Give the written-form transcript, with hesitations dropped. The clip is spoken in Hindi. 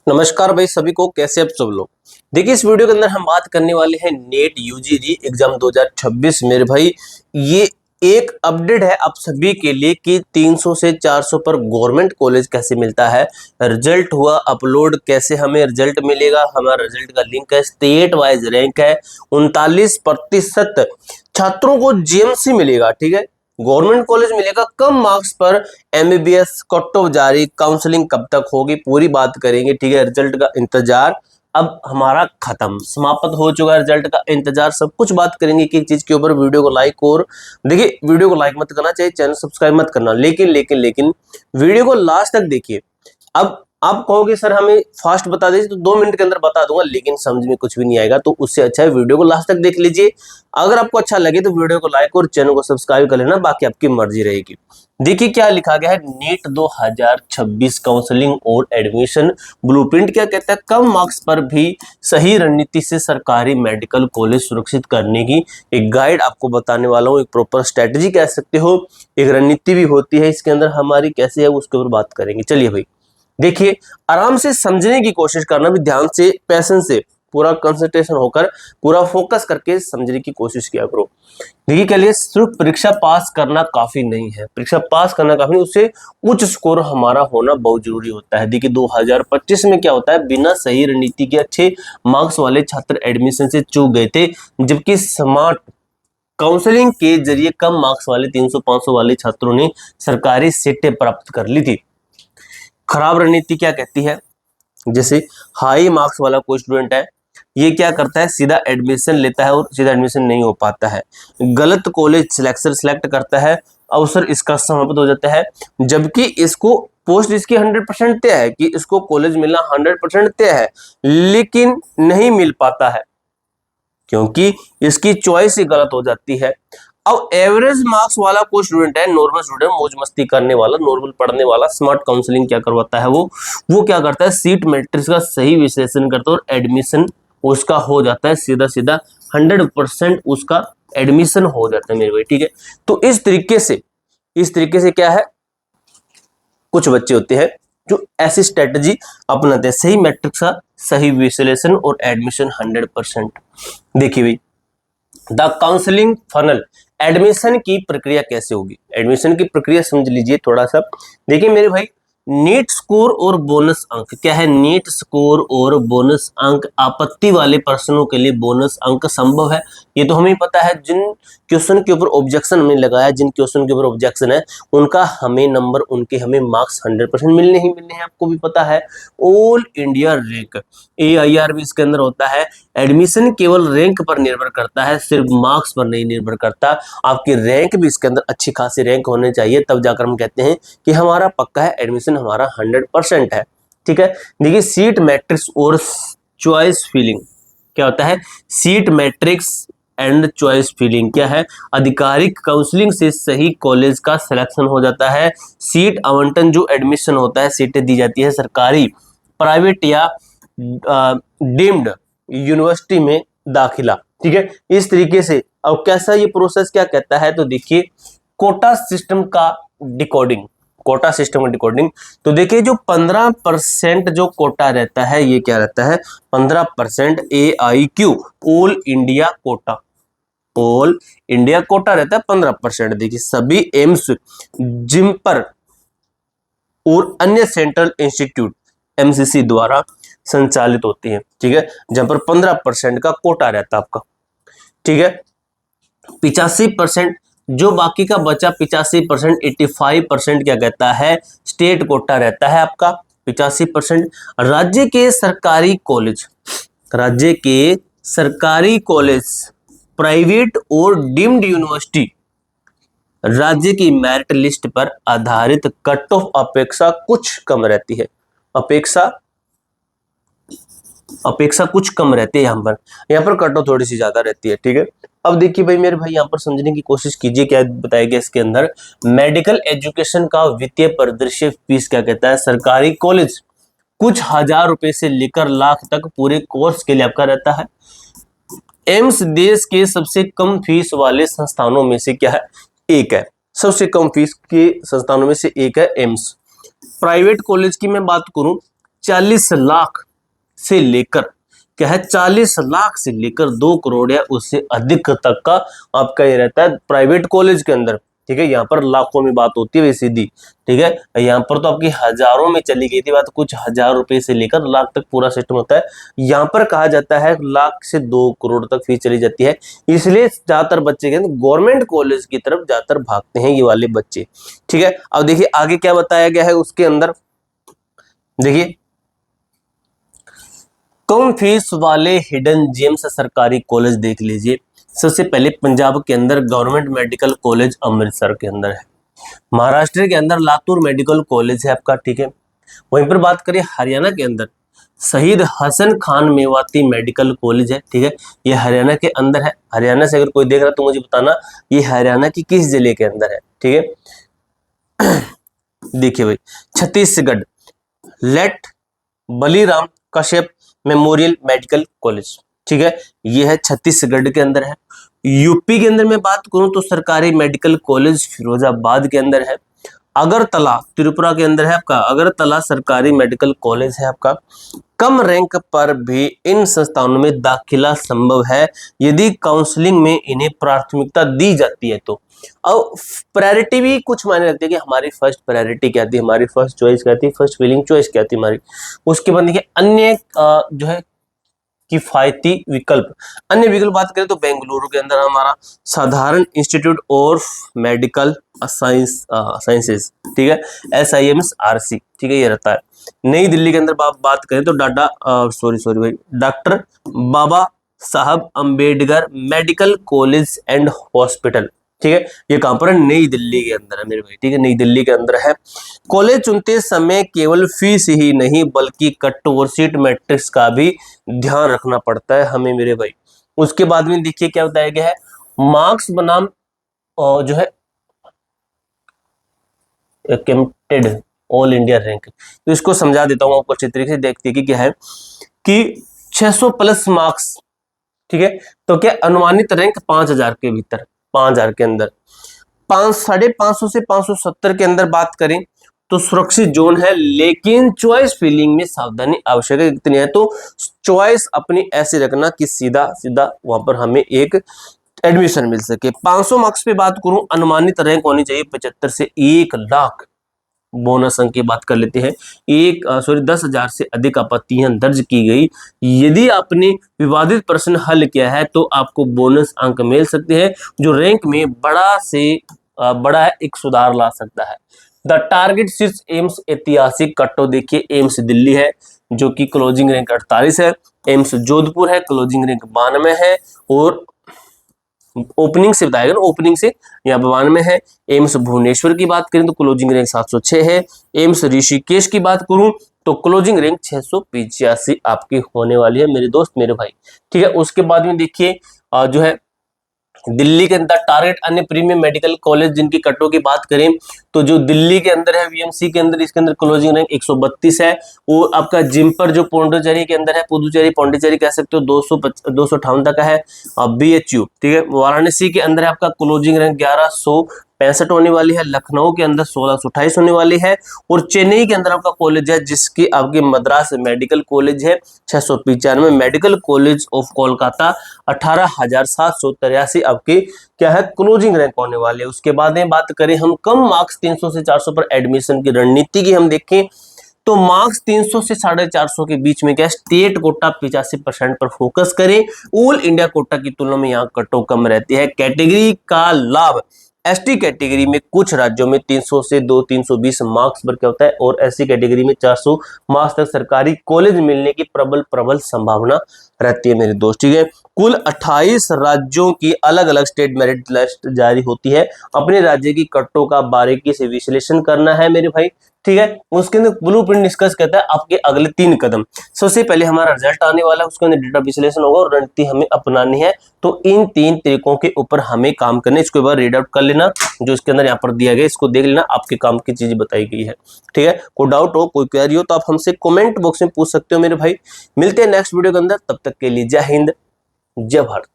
नमस्कार भाई सभी को, कैसे आप सब लोग। देखिए इस वीडियो के अंदर हम बात करने वाले हैं नेट यूजी री एग्जाम 2026। मेरे भाई ये एक अपडेट है आप सभी के लिए कि 300 से 400 पर गवर्नमेंट कॉलेज कैसे मिलता है। रिजल्ट हुआ अपलोड, कैसे हमें रिजल्ट मिलेगा। हमारा रिजल्ट का लिंक है, स्टेट वाइज रैंक है। 39% छात्रों को जीएमसी मिलेगा। ठीक है, गवर्नमेंट कॉलेज मिलेगा। कम मार्क्स पर एमबीबीएस कट ऑफ जारी, काउंसलिंग कब तक होगी पूरी बात करेंगे। ठीक है, रिजल्ट का इंतजार अब हमारा खत्म, समाप्त हो चुका है। रिजल्ट का इंतजार सब कुछ बात करेंगे कि एक चीज के ऊपर। वीडियो को लाइक, और देखिए वीडियो को लाइक मत करना चाहिए, चैनल सब्सक्राइब मत करना, लेकिन वीडियो को लास्ट तक देखिए। अब आप कहोगे सर हमें फास्ट बता दीजिए, तो 2 मिनट के अंदर बता दूंगा, लेकिन समझ में कुछ भी नहीं आएगा। तो उससे अच्छा है वीडियो को लास्ट तक देख लीजिए। अगर आपको अच्छा लगे तो वीडियो को लाइक और चैनल को सब्सक्राइब कर लेना, बाकी आपकी मर्जी रहेगी। देखिए क्या लिखा गया है, नीट 2026 काउंसलिंग और एडमिशन ब्लूप्रिंट क्या कहता है। कम मार्क्स पर भी सही रणनीति से सरकारी मेडिकल कॉलेज सुरक्षित करने की एक गाइड आपको बताने वाला हूँ। एक प्रॉपर स्ट्रेटजी कह सकते हो, एक रणनीति भी होती है इसके अंदर हमारी, कैसे है उसके ऊपर बात करेंगे। चलिए भाई देखिए, आराम से समझने की कोशिश करना, भी ध्यान से, पैशन से, पूरा कंसंट्रेशन होकर, पूरा फोकस करके समझने की कोशिश किया करो। देखिए के लिए सिर्फ परीक्षा पास करना काफी नहीं है, परीक्षा पास करना काफी नहीं, उससे उच्च स्कोर हमारा होना बहुत जरूरी होता है। देखिए 2025 में क्या होता है, बिना सही रणनीति के अच्छे मार्क्स वाले छात्र एडमिशन से चूक गए थे, जबकि स्मार्ट काउंसलिंग के जरिए कम मार्क्स वाले 300-500 वाले छात्रों ने सरकारी सीटें प्राप्त कर ली थी। खराब रणनीति क्या कहती है, जैसे हाई मार्क्स वाला कोई स्टूडेंट है, ये क्या करता है, सीधा एडमिशन लेता है और सीधा एडमिशन नहीं हो पाता है। गलत कॉलेज सिलेक्शन सेलेक्ट करता है, अवसर इसका समाप्त हो जाता है। जबकि इसको पोस्ट इसकी 100% तय है कि इसको कॉलेज मिलना 100% तय है, लेकिन नहीं मिल पाता है क्योंकि इसकी चॉइस ही गलत हो जाती है। अब एवरेज मार्क्स वाला कोई स्टूडेंट है, नॉर्मल स्टूडेंट, मौज मस्ती करने वाला, नॉर्मल पढ़ने वाला, स्मार्ट काउंसलिंग क्या करवाता है, वो क्या करता है, सीट मैट्रिक्स का सही विश्लेषण करता है और एडमिशन उसका हो जाता है सीधा सीधा 100% उसका एडमिशन हो जाता है मेरे भाई। ठीक है, तो इस तरीके से क्या है, कुछ बच्चे होते हैं जो ऐसी स्ट्रेटजी अपनाते हैं, सही मैट्रिक्स का सही विश्लेषण और एडमिशन 100%। देखिए भाई, द काउंसलिंग फनल, एडमिशन की प्रक्रिया कैसे होगी, एडमिशन की प्रक्रिया समझ लीजिए थोड़ा सा। देखिए मेरे भाई, नीट स्कोर और बोनस अंक क्या है, नीट स्कोर और बोनस अंक, आपत्ति वाले प्रश्नों के लिए बोनस अंक संभव है, ये तो हमें पता है। जिन क्वेश्चन के ऊपर ऑब्जेक्शन हमने लगाया, जिन क्वेश्चन के ऊपर ऑब्जेक्शन है, उनका हमें नंबर, उनके हमें मार्क्स 100% मिलने ही मिलने हैं, आपको भी पता है। ऑल इंडिया रैंक AIR भी इसके अंदर होता है। एडमिशन केवल रैंक पर निर्भर करता है, सिर्फ मार्क्स पर नहीं निर्भर करता। आपकी रैंक भी इसके अंदर अच्छी खासी रैंक होने चाहिए, तब जाकर हम कहते हैं कि हमारा पक्का है, एडमिशन हमारा 100% है। ठीक है, देखिए सीट मैट्रिक्स और चॉइस फिलिंग क्या होता है, seat matrix and choice filling क्या है, आधिकारिक काउंसलिंग से सही कॉलेज का सिलेक्शन हो जाता है। सीट आवंटन, जो एडमिशन होता है, सीटें दी जाती है सरकारी, प्राइवेट या डीम्ड यूनिवर्सिटी में दाखिला। ठीक है, इस तरीके से। अब कैसा ये प्रोसेस क्या कहता है, तो देखिए कोटा सिस्टम का डिकोडिंग, कोटा सिस्टम का डिकोडिंग। तो देखिए जो 15% जो कोटा रहता है, ये क्या रहता है, 15% AIQ, all India quota, all India quota रहता है 15%। देखिए सभी एम्स, जिम्पर और अन्य सेंट्रल इंस्टीट्यूट MCC द्वारा संचालित होती है। ठीक है, जहां पर 15% का कोटा रहता है आपका। ठीक है, 85% जो बाकी का बचा 85%, 85% क्या कहता है, स्टेट कोटा रहता है आपका 85%। राज्य के सरकारी कॉलेज, राज्य के सरकारी कॉलेज, प्राइवेट और डीम्ड यूनिवर्सिटी राज्य की मेरिट लिस्ट पर आधारित कट ऑफ अपेक्षा कुछ कम रहती है, अपेक्षा कुछ कम रहती है। यहाँ पर कट ऑफ थोड़ी सी ज्यादा रहती है। ठीक है, अब देखिए भाई मेरे भाई, यहाँ पर समझने की कोशिश कीजिए क्या बताया गया इसके अंदर। मेडिकल एजुकेशन का वित्तीय परिदृश्य फीस क्या कहता है, सरकारी कॉलेज कुछ हजार रुपए से लेकर लाख तक पूरे कोर्स के लिए आपका रहता है। एम्स देश के सबसे कम फीस वाले संस्थानों में से क्या है, एक है, सबसे कम फीस के संस्थानों में से एक है एम्स। प्राइवेट कॉलेज की मैं बात करूं, 40 लाख से लेकर क्या है 40 लाख से लेकर 2 करोड़ या उससे अधिक तक का आपका ये रहता है प्राइवेट कॉलेज के अंदर। ठीक है, यहाँ पर लाखों में बात होती है सीधी। ठीक है, यहाँ पर तो आपकी हजारों में चली गई थी बात, कुछ हजार रुपए से लेकर लाख तक पूरा सिस्टम होता है। यहाँ पर कहा जाता है लाख से 2 करोड़ तक फीस चली जाती है। इसलिए ज्यादातर बच्चे के गवर्नमेंट कॉलेज की तरफ ज्यादातर भागते हैं ये वाले बच्चे। ठीक है, अब देखिए आगे क्या बताया गया है उसके अंदर। देखिए, कम फीस वाले हिडन जेम्स सरकारी कॉलेज देख लीजिए। सबसे पहले पंजाब के अंदर गवर्नमेंट मेडिकल कॉलेज अमृतसर के अंदर है। महाराष्ट्र के अंदर लातूर मेडिकल कॉलेज है आपका। ठीक है, वहीं पर बात करें हरियाणा के अंदर शहीद हसन खान मेवाती मेडिकल कॉलेज है। ठीक है, ये हरियाणा के अंदर है। हरियाणा से अगर कोई देख रहा तो मुझे बताना ये हरियाणा की किस जिले के अंदर है। ठीक है, देखिए भाई, Chhattisgarh late Baliram Kashyap memorial medical college. ठीक है, ये है छत्तीसगढ़ के अंदर है। यूपी के अंदर मैं बात करूं तो सरकारी मेडिकल कॉलेज फिरोजाबाद के अंदर है। अगरतला त्रिपुरा के अंदर है आपका, अगरतला सरकारी मेडिकल कॉलेज है आपका। कम रैंक पर भी इन संस्थानों में दाखिला संभव है यदि काउंसलिंग में इन्हें प्राथमिकता दी जाती है तो। अब प्रायोरिटी भी कुछ मायने रखती है कि हमारी फर्स्ट प्रायोरिटी क्या थी, हमारी फर्स्ट चॉइस क्या थी, फर्स्ट फिलिंग चॉइस क्या थी हमारी। उसके बाद देखिए अन्य जो है किफायती विकल्प, अन्य विकल्प बात करें तो बेंगलुरु के अंदर हमारा साधारण इंस्टीट्यूट ऑफ मेडिकल साइंसेज। ठीक है, SIMSRC। ठीक है, ये रहता है। नई दिल्ली के अंदर बात करें तो सॉरी भाई, डॉक्टर बाबा साहब Ambedkar medical college and hospital. ठीक है, ये कहां पर है, नई दिल्ली के अंदर है मेरे भाई। ठीक है, नई दिल्ली के अंदर है। कॉलेज चुनते समय केवल फीस ही नहीं बल्कि कट और सीट मैट्रिक्स का भी ध्यान रखना पड़ता है हमें मेरे भाई। उसके बाद में देखिए क्या बताया गया है, मार्क्स बनाम जो है अटेम्प्टेड ऑल इंडिया रैंक। तो इसको समझा देता हूं आपको अच्छी तरीके से। देखते कि क्या है कि 600 प्लस मार्क्स। ठीक है, तो क्या अनुमानित रैंक 5000 के भीतर, 5000 के अंदर 550 से 570 के अंदर बात करें तो सुरक्षित जोन है। लेकिन चॉइस फिलिंग में सावधानी आवश्यक है। कितनी है तो चॉइस अपनी ऐसे रखना कि सीधा सीधा वहां पर हमें एक एडमिशन मिल सके। 500 मार्क्स पे बात करूं, अनुमानित रैंक होनी चाहिए 75 से 1 लाख। बोनस अंक की बात कर लेते हैं। 10,000 से अधिक आपत्तियां दर्ज की गई। यदि आपने विवादित प्रश्न हल किया है तो आपको बोनस अंक मिल सकते हैं, जो रैंक में बड़ा है एक सुधार ला सकता है। द टारगेट सीट्स एम्स ऐतिहासिक कट्टो देखिए, एम्स दिल्ली है जो कि क्लोजिंग रैंक 48 है। एम्स जोधपुर है, क्लोजिंग रैंक 92 है। और ओपनिंग से बताएगा ना, ओपनिंग से यहाँ 92 है। एम्स भुवनेश्वर की बात करें तो क्लोजिंग रैंक 706 है। एम्स ऋषिकेश की बात करूं तो क्लोजिंग रैंक 685 आपकी होने वाली है मेरे दोस्त मेरे भाई। ठीक है, उसके बाद में देखिए जो है दिल्ली के अंदर टारगेट अन्य प्रीमियम मेडिकल कॉलेज जिनकी कटों की बात करें तो जो दिल्ली के अंदर है VMC के अंदर, इसके अंदर क्लोजिंग रैंक 132 है। और आपका जिम्पर जो पोंडिचेरी के अंदर है, पुदुचेरी पौंडीचेरी कह सकते हो, 258 तक है। BHU ठीक है, वाराणसी के अंदर है आपका क्लोजिंग रैंक 1165 होने वाली है। लखनऊ के अंदर 1628 होने वाली है। और चेन्नई के अंदर आपका कॉलेज है जिसकी आपकी मद्रास मेडिकल कॉलेज है 695। मेडिकल कॉलेज ऑफ कोलकाता 18,783 आपकी क्या है क्लोजिंग रैंक होने वाले। उसके बाद में बात करें हम कम मार्क्स 300 से 400 पर एडमिशन की रणनीति की हम देखें तो मार्क्स 300 से 450 के बीच में क्या स्टेट कोटा 85% पर फोकस करें। ऑल इंडिया कोटा की तुलना में यहाँ कट ऑफ कम रहती है। कैटेगरी का लाभ ST कैटेगरी में कुछ राज्यों में 300 से 320 मार्क्स पर क्या होता है और SC कैटेगरी में 400 मार्क्स तक सरकारी कॉलेज मिलने की प्रबल संभावना रहती है मेरे दोस्त। ठीक है, कुल 28 राज्यों की अलग अलग स्टेट मेरिट लिस्ट जारी होती है। अपने राज्य की कट्टों का बारीकी से विश्लेषण करना है मेरे भाई। ठीक है, उसके अंदर ब्लूप्रिंट डिस्कस करता है आपके अगले 3 कदम। सबसे पहले हमारा रिजल्ट आने वाला है, उसके अंदर डेटा विश्लेषण होगा और रणनीति हमें अपनानी है। तो इन 3 तरीकों के ऊपर हमें काम करना है। इसको एक बार रीड आउट कर लेना, जो इसके अंदर यहाँ पर दिया गया इसको देख लेना, आपके काम की चीजें बताई गई है। ठीक है, कोई डाउट हो कोई क्वेरी हो तो आप हमसे कमेंट बॉक्स में पूछ सकते हो मेरे भाई। मिलते हैं नेक्स्ट वीडियो के अंदर, तब तक के लिए जय हिंद जय भारत।